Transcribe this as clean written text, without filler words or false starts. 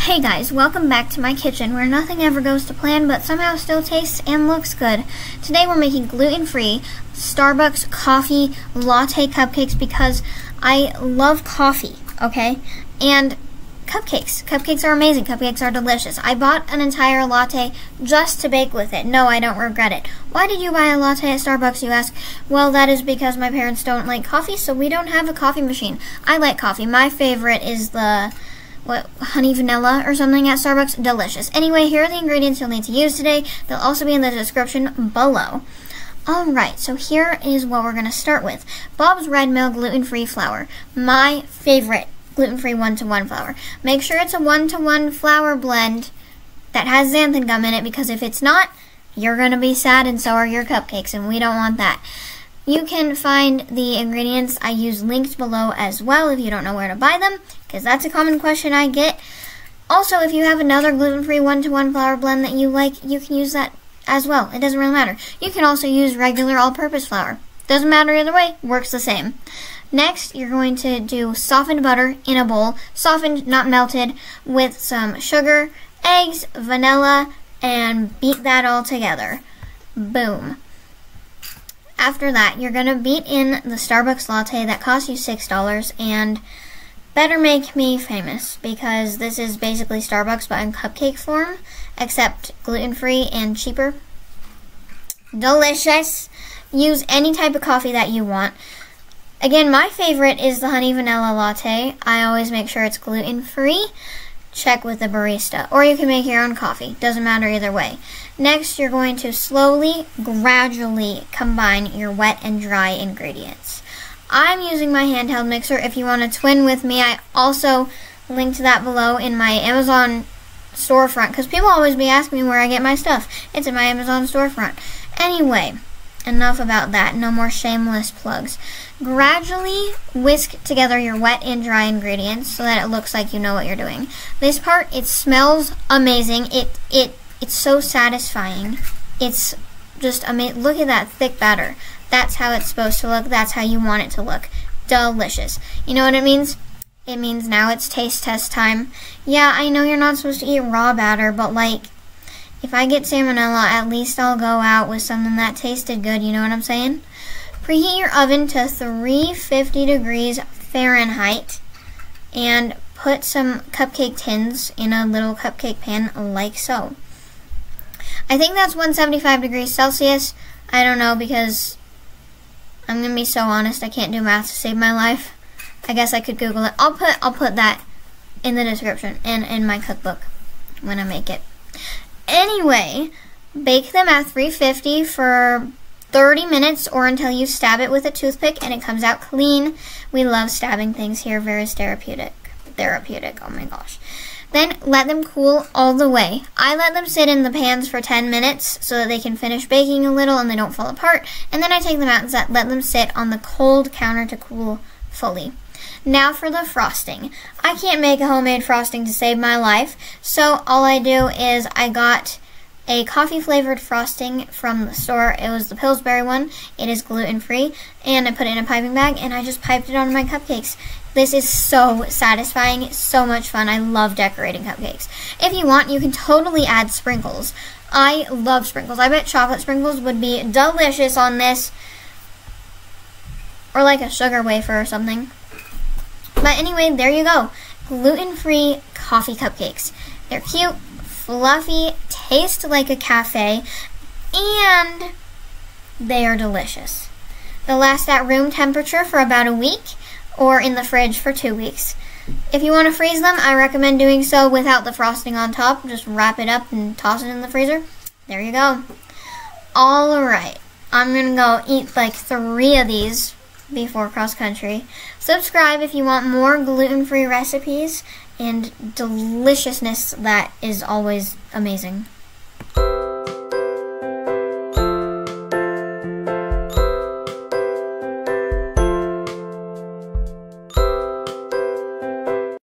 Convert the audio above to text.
Hey guys, welcome back to my kitchen where nothing ever goes to plan but somehow still tastes and looks good. Today we're making gluten-free Starbucks coffee latte cupcakes because I love coffee, okay? And cupcakes. Cupcakes are amazing. Cupcakes are delicious. I bought an entire latte just to bake with it. No, I don't regret it. Why did you buy a latte at Starbucks, you ask? Well, that is because my parents don't like coffee, so we don't have a coffee machine. I like coffee. My favorite is the honey vanilla or something at Starbucks. Delicious. Anyway, here are the ingredients you'll need to use today. They'll also be in the description below. Alright, so here is what we're going to start with. Bob's Red Mill gluten-free flour. My favorite gluten-free 1-to-1 flour. Make sure it's a 1-to-1 flour blend that has xanthan gum in it, because if it's not, you're going to be sad and so are your cupcakes, and we don't want that. You can find the ingredients I use linked below as well if you don't know where to buy them, because that's a common question I get. Also, if you have another gluten-free 1-to-1 flour blend that you like, you can use that as well. It doesn't really matter. You can also use regular all-purpose flour. Doesn't matter either way, works the same. Next, you're going to do softened butter in a bowl, softened, not melted, with some sugar, eggs, vanilla, and beat that all together. Boom. After that, you're going to beat in the Starbucks latte that costs you $6 and better make me famous, because this is basically Starbucks but in cupcake form, except gluten-free and cheaper. Delicious. Use any type of coffee that you want. Again, my favorite is the honey vanilla latte. I always make sure it's gluten-free. Check with the barista. Or you can make your own coffee. Doesn't matter either way. Next, you're going to slowly, gradually combine your wet and dry ingredients. I'm using my handheld mixer. If you want to twin with me, I also linked that below in my Amazon storefront, because people always be asking me where I get my stuff. It's in my Amazon storefront. Anyway, enough about that. No more shameless plugs. Gradually whisk together your wet and dry ingredients so that it looks like you know what you're doing. This part, it smells amazing. It's so satisfying. It's just amazing. Look at that thick batter. That's how it's supposed to look. That's how you want it to look. Delicious. You know what it means? It means now it's taste test time. Yeah, I know you're not supposed to eat raw batter, but like, if I get salmonella, at least I'll go out with something that tasted good, you know what I'm saying? Preheat your oven to 350 degrees Fahrenheit and put some cupcake tins in a little cupcake pan like so. I think that's 175 degrees Celsius. I don't know, because I'm going to be so honest, I can't do math to save my life. I guess I could Google it. I'll put that in the description and in my cookbook when I make it. Anyway, bake them at 350 for 30 minutes or until you stab it with a toothpick and it comes out clean. We love stabbing things here. Very therapeutic. Oh my gosh. Then let them cool all the way. I let them sit in the pans for 10 minutes so that they can finish baking a little and they don't fall apart. And then I take them out and let them sit on the cold counter to cool fully. Now for the frosting. I can't make a homemade frosting to save my life, so all I do is I got a coffee flavored frosting from the store. It was the Pillsbury one. It is gluten-free, and I put it in a piping bag and I just piped it on my cupcakes. This is so satisfying, so much fun. I love decorating cupcakes. If you want, you can totally add sprinkles. I love sprinkles. I bet chocolate sprinkles would be delicious on this, or like a sugar wafer or something. But anyway, there you go. Gluten-free coffee cupcakes. They're cute, fluffy, taste like a cafe, and they are delicious. They'll last at room temperature for about a week, or in the fridge for 2 weeks. If you want to freeze them, I recommend doing so without the frosting on top. Just wrap it up and toss it in the freezer. There you go. Alright, I'm going to go eat like 3 of these before cross country. Subscribe if you want more gluten-free recipes and deliciousness that is always amazing.